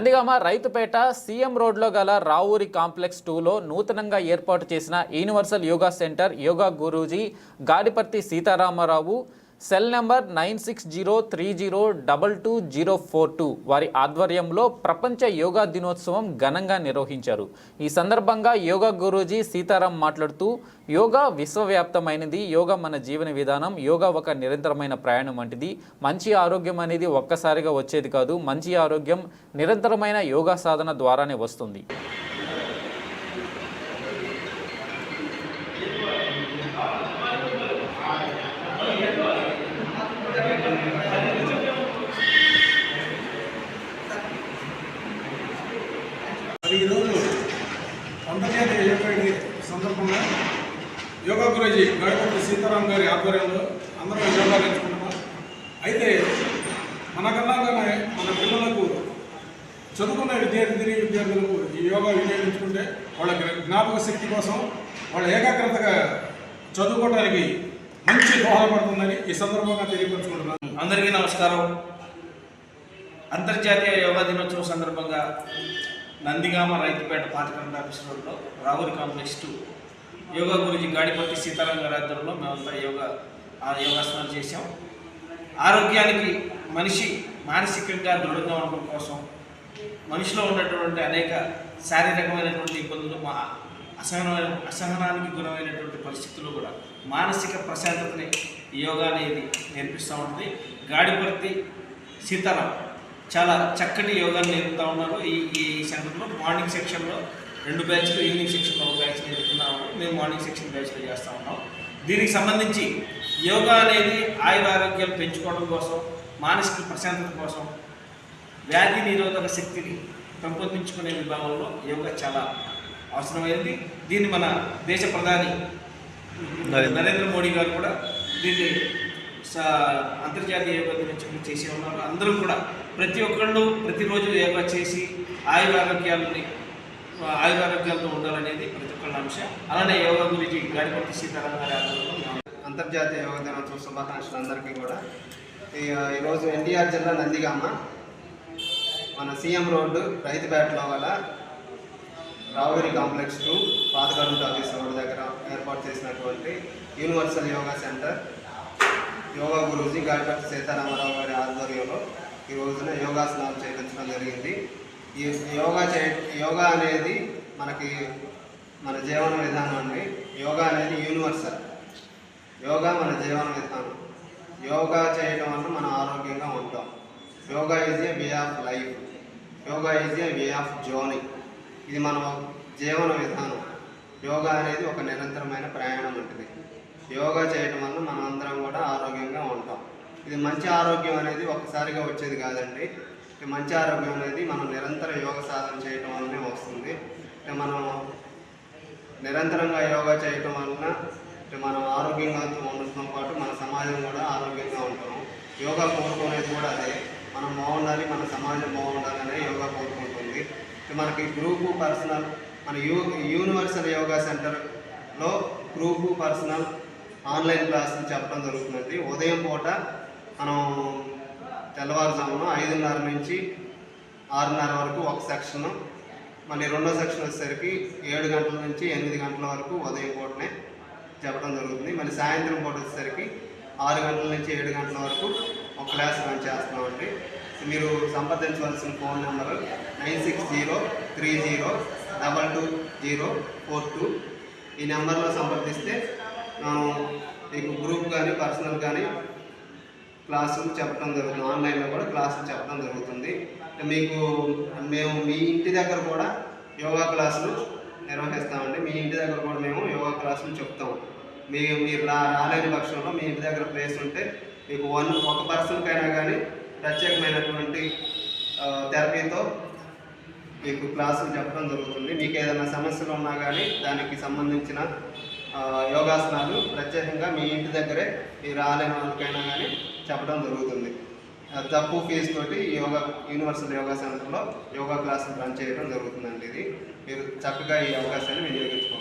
Nandigama Raithupeta CM రోడ్లో గల Ravuri complex 2లో నూతనంగా ఏర్పాటు చేసిన universal yoga centre yoga Guruji Gadiparthi Sitarama Rao cell number 9603022042 వారి ఆధ్వర్యంలో ప్రపంచ యోగా దినోత్సవం ఘనంగా నిర్వహించారు. ఈ సందర్భంగా యోగా గురూజీ సీతారాం మాట్లాడుతూ యోగా విశ్వవ్యాప్తమైనది, యోగా మన జీవన విధానం, యోగా ఒక నిరంతరమైన ప్రయాణం వంటిది. మంచి ఆరోగ్యం అనేది ఒక్కసారిగా వచ్చేది కాదు, మంచి ఆరోగ్యం నిరంతరమైన యోగా సాధన ద్వారానే వస్తుంది. ఈరోజు అంతర్జాతీయ యోగా డే సందర్భంగా యోగా గురూజీ గాడిపర్తి సీతారాం గారి ఆధ్వర్యంలో అందరం యోగా నేర్చుకుంటున్నాం. అయితే మనకన్నాగానే మన పిల్లలకు చదువుకున్న విద్యార్థులకు ఈ యోగా వినియోగించుకుంటే వాళ్ళ జ్ఞాపక శక్తి కోసం, వాళ్ళ ఏకాగ్రతగా చదువుకోవడానికి మంచి దోహదపడుతుందని ఈ సందర్భంగా తెలియపరుచుకుంటున్నాను. అందరికీ నమస్కారం. అంతర్జాతీయ యోగా దినోత్సవం సందర్భంగా నందిగామ రైతుపేట పాతికండ ఆఫీస్ రోడ్లో రావూరి కాంప్లెక్స్ 2 యోగా గురూజీ గాడిపర్తి సీతారాం గారి ఆధ్వర్యంలో మేమంతా యోగాసనాలు చేసాం. ఆరోగ్యానికి మనిషి మానసికంగా దృఢంగా ఉండడం కోసం, మనిషిలో ఉన్నటువంటి అనేక శారీరకమైనటువంటి ఇబ్బందులు, అసహనానికి గురమైనటువంటి పరిస్థితుల్లో కూడా మానసిక ప్రశాంతతని యోగా అనేది నేర్పిస్తూ ఉంటుంది. గాడిపర్తి సీతారాం చాలా చక్కటి యోగాను నేర్పుతూ ఉన్నారు. ఈ సెంటర్లో మార్నింగ్ సెక్షన్లో 2 బ్యాచ్లు, ఈవినింగ్ సెక్షన్లో 1 బ్యాచ్ నేర్పుతున్నాము. మేము మార్నింగ్ సెక్షన్ బ్యాచ్లో చేస్తూ ఉన్నాం. దీనికి సంబంధించి యోగా అనేది ఆయురారోగ్యాలు పెంచుకోవడం కోసం, మానసిక ప్రశాంతత కోసం, వ్యాధి నిరోధక శక్తిని పెంపొందించుకునే విభాగంలో యోగా చాలా అవసరమైనది. దీన్ని మన దేశ ప్రధాని నరేంద్ర మోడీ గారు కూడా దీన్ని అంతర్జాతీయ యోగా దినోత్సవం చేసి ఉన్నారు. అందరూ కూడా ప్రతి ఒక్కళ్ళు ప్రతిరోజు యోగా చేసి ఆయురారోగ్యాలతో ఉండాలనేది ప్రతి ఒక్కళ్ళ అంశం. అలానే యోగా గురించి గాడిపర్తి సీతారాం గారి ఆధ్వర్యంలో అంతర్జాతీయ యోగా దినోత్సవం శుభాకాంక్షలు అందరికీ కూడా. ఈరోజు ఎన్టీఆర్ జిల్లా నందిగామ మన సీఎం రోడ్డు రైతుపేటలో గల రావూరి కాంప్లెక్స్ 2 పాతగరుంట ఆఫీస్ రోడ్డు దగ్గర ఏర్పాటు చేసినటువంటి universal yoga centre yoga Guruji Gadiparthi Sitarama Rao గారి ఆధ్వర్యంలో ఈ రోజున యోగాసనాలు చేయించడం జరిగింది. ఈ యోగా అనేది మనకి మన జీవన విధానం అండి. యోగా అనేది యూనివర్సల్. యోగా మన జీవన విధానం. యోగా చేయడం వల్ల మనం ఆరోగ్యంగా ఉంటాం. Yoga is a way of life. Yoga is a way of journey. ఇది మన జీవన విధానం. యోగా అనేది ఒక నిరంతరమైన ప్రయాణం ఉంటుంది. యోగా చేయడం వల్ల మనం అందరం కూడా ఆరోగ్యంగా ఉంటాం. ఇది మంచి ఆరోగ్యం అనేది ఒక్కసారిగా వచ్చేది కాదండి. ఈ మంచి ఆరోగ్యం అనేది మనం నిరంతర యోగ సాధన చేయటం వల్లనే వస్తుంది. మనం నిరంతరంగా యోగా చేయటం వలన మనం ఆరోగ్యంగా ఉండటంతో పాటు మన సమాజం కూడా ఆరోగ్యంగా ఉంటాము. యోగా కోరుకునేది కూడా అదే. మనం బాగుండాలి, మన సమాజం బాగుండాలనే యోగా కోరుకుంటుంది. మనకి గ్రూపు, పర్సనల్, మన యూనివర్సల్ యోగా సెంటర్లో గ్రూపు, పర్సనల్, ఆన్లైన్ క్లాసులు చెప్పడం జరుగుతుందండి. ఉదయం పూట మనం తెల్లవారుజామున 5:30 నుంచి 6:30 వరకు ఒక సెక్షను, మళ్ళీ రెండో సెక్షన్ వచ్చేసరికి 7 గంటల నుంచి 8 గంటల వరకు ఉదయం పూటనే చెప్పడం జరుగుతుంది. మళ్ళీ సాయంత్రం పూట వచ్చేసరికి 6 గంటల నుంచి 7 గంటల వరకు ఒక క్లాస్ రన్ చేస్తున్నామండి. మీరు సంప్రదించవలసిన ఫోన్ నెంబరు 9603022042. ఈ నెంబర్లో సంప్రదిస్తే మీకు గ్రూప్ కానీ పర్సనల్ కానీ క్లాసులు చెప్పడం జరుగుతుంది. ఆన్లైన్లో కూడా క్లాసులు చెప్పడం జరుగుతుంది. మేము మీ ఇంటి దగ్గర కూడా యోగా క్లాసులు నిర్వహిస్తామండి. మీ ఇంటి దగ్గర కూడా మేము యోగా క్లాసులు చెప్తాము. మీరు రాలేని పక్షంలో మీ ఇంటి దగ్గర ప్లేస్ ఉంటే మీకు ఒక పర్సన్కైనా కానీ ప్రత్యేకమైనటువంటి థెరపీతో మీకు క్లాసులు చెప్పడం జరుగుతుంది. మీకు ఏదైనా సమస్యలు ఉన్నా కానీ దానికి సంబంధించిన యోగాసనాలు ప్రత్యేకంగా మీ ఇంటి దగ్గరే మీరు రాలేని వాళ్ళకైనా కానీ చెప్పడం జరుగుతుంది. తక్కువ ఫీజు తోటి యూనివర్సల్ యోగా సెంటర్లో యోగా క్లాసులు రన్ చేయడం జరుగుతుందండి. ఇది మీరు చక్కగా ఈ అవకాశాన్ని వినియోగించుకోవాలి.